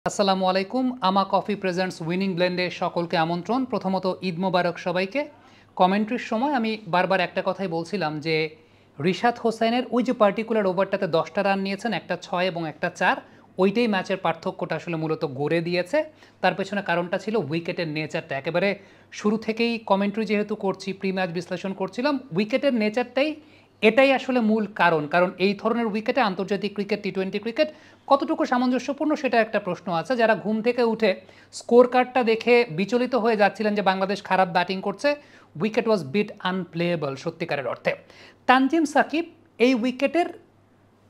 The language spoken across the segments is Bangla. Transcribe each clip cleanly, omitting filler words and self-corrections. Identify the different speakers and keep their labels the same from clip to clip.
Speaker 1: আসসালামু আলাইকুম। আমা কফি প্রেজেন্টস উইনিং ব্লেন্ডে সকলকে আমন্ত্রণ। প্রথমত ঈদ মোবারক সবাইকে। কমেন্ট্রির সময় আমি বারবার একটা কথাই বলছিলাম যে রিশাদ হোসাইনের ওই যে পার্টিকুলার ওভারটাতে 10টা রান নিয়েছেন, একটা 6 এবং একটা 4, ওইটাই ম্যাচের পার্থক্যটা আসলে মূলত গড়ে দিয়েছে। তার পেছনে কারণটা ছিল উইকেটের নেচারটা। একেবারে শুরু থেকেই কমেন্ট্রি যেহেতু করছি, প্রি ম্যাচ বিশ্লেষণ করছিলাম, উইকেটের নেচারটাই এটাই আসলে মূল কারণ। কারণ এই ধরনের উইকেটে আন্তর্জাতিক ক্রিকেট, টি-20 ক্রিকেট কতটুকু সামঞ্জস্যপূর্ণ সেটা একটা প্রশ্ন আছে। যারা ঘুম থেকে উঠে স্কোর কার্ডটা দেখে বিচলিত হয়ে যাচ্ছিলেন যে বাংলাদেশ খারাপ ব্যাটিং করছে, উইকেট ওয়াজ বিট আনপ্লেয়েবল সত্যিকারের অর্থে। তানজিম সাকিব এই উইকেটের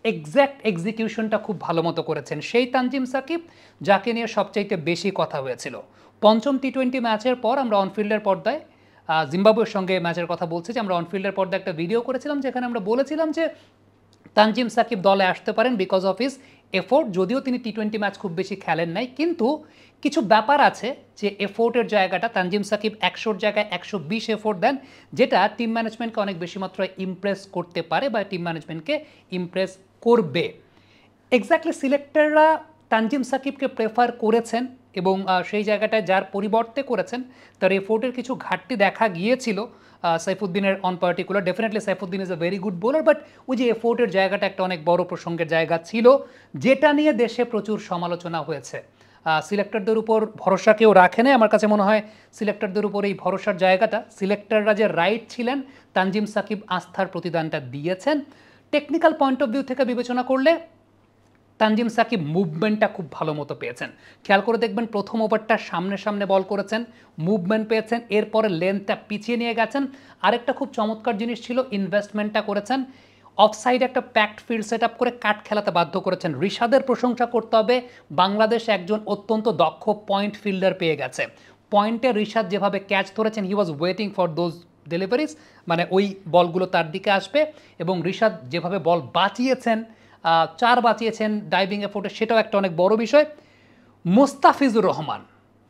Speaker 1: এক্স্যাক্ট এক্সিকিউশনটা খুব ভালো মতো করেছেন। সেই তানজিম সাকিব যাকে নিয়ে সবচাইতে বেশি কথা হয়েছিল। পঞ্চম টি-20 ম্যাচের পর আমরা অনফিল্ডের পর্দায় জিম্বাবুয়ের সঙ্গে ম্যাচের কথা বলছি, যে আমরা অনফিল্ডের পর্দায় একটা ভিডিও করেছিলাম যেখানে আমরা বলেছিলাম যে তানজিম সাকিব দলে আসতে পারেন বিকজ অফ হিজ এফোর্ট। যদিও তিনি টি-20 ম্যাচ খুব বেশি খেলেন নাই, কিন্তু কিছু ব্যাপার আছে যে এফোর্টের জায়গাটা তানজিম সাকিব 100-র জায়গায় 120 এফোর্ট দেন, যেটা টিম ম্যানেজমেন্টকে অনেক বেশি মাত্রায় ইমপ্রেস করতে পারে বা টিম ম্যানেজমেন্টকে ইমপ্রেস করবে। এক্স্যাক্টলি সিলেক্টররা তানজিম সাকিবকে প্রেফার করেছেন এবং সেই জায়গাটায় যার পরিবর্তে করেছেন তার এফোর্টের কিছু ঘাটতি দেখা গিয়েছিল সাইফুদ্দিনের on particular. Definitely Saifuddin is a very good bowler, but ওই যে এফোর্টের জায়গাটা একটা অনেক বড় প্রসঙ্গের জায়গা ছিল, যেটা নিয়ে দেশে প্রচুর সমালোচনা হয়েছে। সিলেক্টরদের উপর ভরসা কেউ রাখে না। আমার কাছে মনে হয় সিলেক্টরদের উপর এই ভরসার জায়গাটা, সিলেক্টররা যে রাইট ছিলেন, তানজিম সাকিব আস্থার প্রতিদানটা দিয়েছেন। টেকনিক্যাল পয়েন্ট অফ ভিউ থেকে বিবেচনা করলে তানজিম সাকিব মুভমেন্টটা খুব ভালো মতো পেয়েছেন। খেয়াল করে দেখবেন প্রথম ওভারটা সামনে সামনে বল করেছেন, মুভমেন্ট পেয়েছেন, এরপরে লেন্থটা পিছিয়ে নিয়ে গেছেন। আরেকটা খুব চমৎকার জিনিস ছিল, ইনভেস্টমেন্টটা করেছেন। অফসাইডে একটা প্যাকড ফিল্ড সেট আপ করে কাট খেলাতে বাধ্য করেছেন। রিশাদের প্রশংসা করতে হবে, বাংলাদেশ একজন অত্যন্ত দক্ষ পয়েন্ট ফিল্ডার পেয়ে গেছে। পয়েন্টে রিশাদ যেভাবে ক্যাচ ধরেছেন, he was waiting for those deliveries, মানে ওই বলগুলো তার দিকে আসবে, এবং রিশাদ যেভাবে বল বাঁচিয়েছেন, 4 বাঁচিয়েছেন ডাইভিং এফোর্টে, সেটাও একটা অনেক বড় বিষয়। মোস্তাফিজুর রহমান,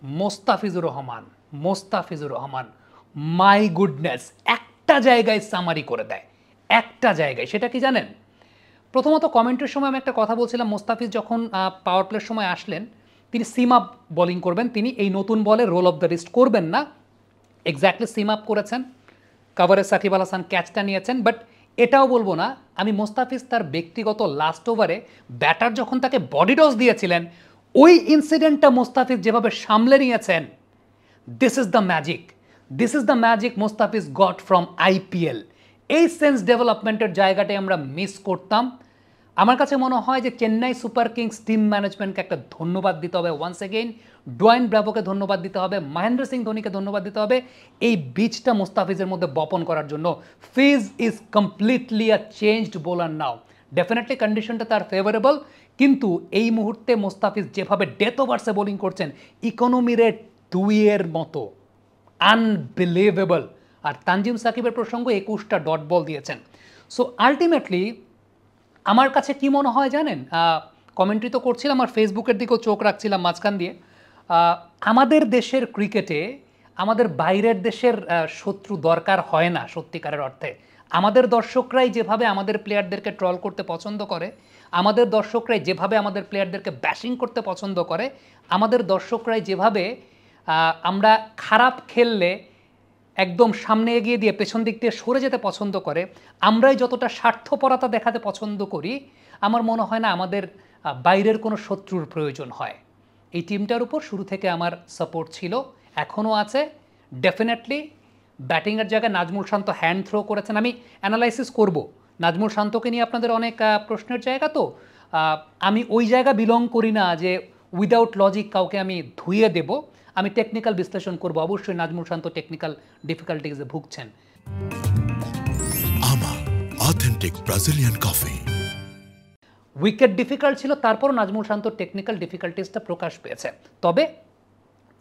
Speaker 1: মোস্তাফিজুর রহমান, মোস্তাফিজুর রহমান, মাই গুডনেস, একটা জায়গায় সামারি করে দেয়, একটা জায়গায়। সেটা কি জানেন? প্রথমত কমেন্টের সময় আমি একটা কথা বলছিলাম, মোস্তাফিজ যখন পাওয়ার প্লের সময় আসলেন, তিনি সিম আপ বোলিং করবেন, তিনি এই নতুন বলে রোল অফ দ্য রিস্ট করবেন না। এক্স্যাক্টলি সিম আপ করেছেন, কাভারে সাকিব আল হাসান ক্যাচটা নিয়েছেন। বাট এটাও বলবো না, আমি মোস্তাফিজ তার ব্যক্তিগত লাস্ট ওভারে ব্যাটার যখন তাকে বডি টস দিয়েছিলেন, ওই ইনসিডেন্টটা মোস্তাফিজ যেভাবে সামলে নিয়েছেন, this is the magic, this is the magic Mustafiz got from IPL. এই সেন্স ডেভেলপমেন্টের জায়গাটাই আমরা মিস করতাম। আমার কাছে মনে হয় যে চেন্নাই সুপার কিংস টিম ম্যানেজমেন্টকে একটা ধন্যবাদ দিতে হবে ওয়ান্স এগেইন, ডোয়েন ব্রাভোকে ধন্যবাদ দিতে হবে, মহেন্দ্র সিং ধোনিকে ধন্যবাদ দিতে হবে এই বীজটা মোস্তাফিজের মধ্যে বপন করার জন্য। Fizz is completely a changed bowler now. Definitely কন্ডিশনটা তার ফেভারেবল, কিন্তু এই মুহূর্তে মোস্তাফিজ যেভাবে ডেথ ওভার্সে বোলিং করছেন, ইকোনমি রেট 2 মতো, আনবিলিভেবল। আর তানজিম সাকিবের প্রসঙ্গ 21টা ডট বল দিয়েছেন। সো আলটিমেটলি আমার কাছে কি মনে হয় জানেন, কমেন্ট্রি তো করছিলাম আর ফেসবুকের দিকেও চোখ রাখছিলাম মাঝখান দিয়ে, আমাদের দেশের ক্রিকেটে আমাদের বাইরের দেশের শত্রু দরকার হয় না সত্যিকারের অর্থে। আমাদের দর্শকরাই যেভাবে আমাদের প্লেয়ারদেরকে ট্রল করতে পছন্দ করে, আমাদের দর্শকরাই যেভাবে আমাদের প্লেয়ারদেরকে ব্যাশিং করতে পছন্দ করে, আমাদের দর্শকরাই যেভাবে আমরা খারাপ খেললে একদম সামনে এগিয়ে দিয়ে পেছন দিক দিয়ে সরে যেতে পছন্দ করে, আমরাই যতটা স্বার্থপরতা দেখাতে পছন্দ করি, আমার মনে হয় না আমাদের বাইরের কোনো শত্রুর প্রয়োজন হয়। এই টিমটার উপর শুরু থেকে আমার সাপোর্ট ছিল, এখনও আছে। ডেফিনেটলি ব্যাটিংয়ের জায়গায় নাজমুল শান্ত হ্যান্ড থ্রো করেছেন, আমি অ্যানালাইসিস করব। নাজমুল শান্তকে নিয়ে আপনাদের অনেক প্রশ্নের জায়গা, তো আমি ওই জায়গা বিলং করি না যে উইদাউট লজিক কাউকে আমি ধুয়ে দেব। আমি টেকনিক্যাল বিশ্লেষণ করব, অবশ্যই নাজমুল শান্ত টেকনিক্যাল ডিফিকাল্টিজে ভুগছেন।
Speaker 2: আমা authentic Brazilian coffee.
Speaker 1: Wicket difficult ছিল, তারপরও নাজমুল শান্ত টেকনিক্যাল ডিফিকাল্টিসটা প্রকাশ পেয়েছে। তবে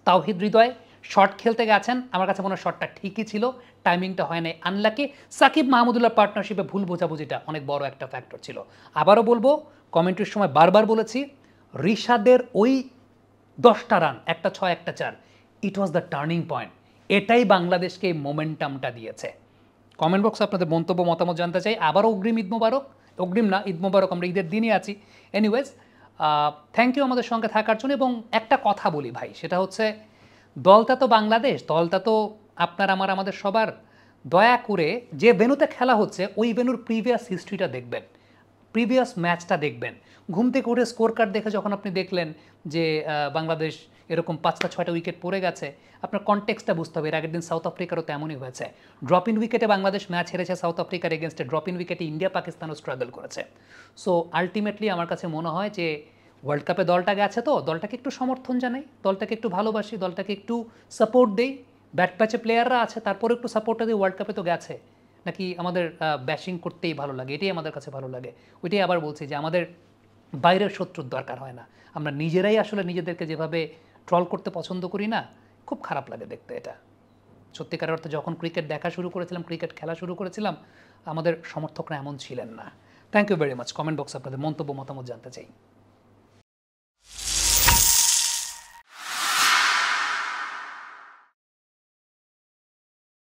Speaker 1: তাওহিদ হৃদয় শট খেলতে গেছেন, আমার কাছে মনে হয় শটটা ঠিকই ছিল, টাইমিংটা হয় নাই, আনলাকি। সাকিব মাহমুদুল্লাহ পার্টনারশিপে ভুল বোঝাবুঝিটা অনেক বড় একটা ফ্যাক্টর ছিল। আবারও বলবো, কমেন্ট্রির সময় বারবার বলেছি, রিশাদের ওই 10টা রান, একটা 6 একটা 4, ইট ওয়াজ দ্য টার্নিং পয়েন্ট। এটাই বাংলাদেশকে এই মোমেন্টামটা দিয়েছে। কমেন্ট বক্সে আপনাদের মন্তব্য মতামত জানতে চাই। আবারও অগ্রিম ঈদ মোবারক, অগ্রিম না ঈদ মোবারক, আমরা ঈদের দিনই আছি। এনিওয়েজ থ্যাংক ইউ আমাদের সঙ্গে থাকার জন্য। এবং একটা কথা বলি ভাই, সেটা হচ্ছে দলটা তো বাংলাদেশ, দলটা তো আপনার আমাদের সবার। দয়া করে যে ভেন্যুতে খেলা হচ্ছে ওই ভেন্যুর প্রিভিয়াস হিস্ট্রিটা দেখবেন, প্রিভিয়াস ম্যাচটা দেখবেন। ঘুম থেকে উঠে স্কোর কার্ড দেখে যখন আপনি দেখলেন যে বাংলাদেশ এরকম 5টা-6টা উইকেট পড়ে গেছে, আপনার কনটেক্সটটা বুঝতে হবে। এর আগের দিন সাউথ আফ্রিকারও তেমনই হয়েছে। ড্রপ ইন উইকেটে বাংলাদেশ ম্যাচ হেরেছে সাউথ আফ্রিকার এগেনস্টে, ড্রপ ইন উইকেটে ইন্ডিয়া পাকিস্তানও স্ট্রাগল করেছে। সো আলটিমেটলি আমার কাছে মনে হয় যে ওয়ার্ল্ড কাপে দলটা গেছে, তো দলটাকে একটু সমর্থন জানাই, দলটাকে একটু ভালোবাসি, দলটাকে একটু সাপোর্ট দেই। ব্যাট প্যাচে প্লেয়াররা আছে, তারপরে একটু সাপোর্টটা দিই। ওয়ার্ল্ড কাপে তো গেছে, নাকি আমাদের ব্যাশিং করতেই ভালো লাগে? এটাই আমাদের কাছে ভালো লাগে। ওইটাই আবার বলছি যে আমাদের বাইরের শত্রুর দরকার হয় না। আমরা নিজেরাই আসলে নিজেদেরকে যেভাবে ট্রল করতে পছন্দ করি না, খুব খারাপ লাগে দেখতে এটা। সত্যিকার অর্থে যখন ক্রিকেট দেখা শুরু করেছিলাম, ক্রিকেট খেলা শুরু করেছিলাম, আমাদের সমর্থকরা এমন ছিলেন না। Thank you very much. Comment বক্সে আপনাদের মন্তব্য মতামত জানতে চাই।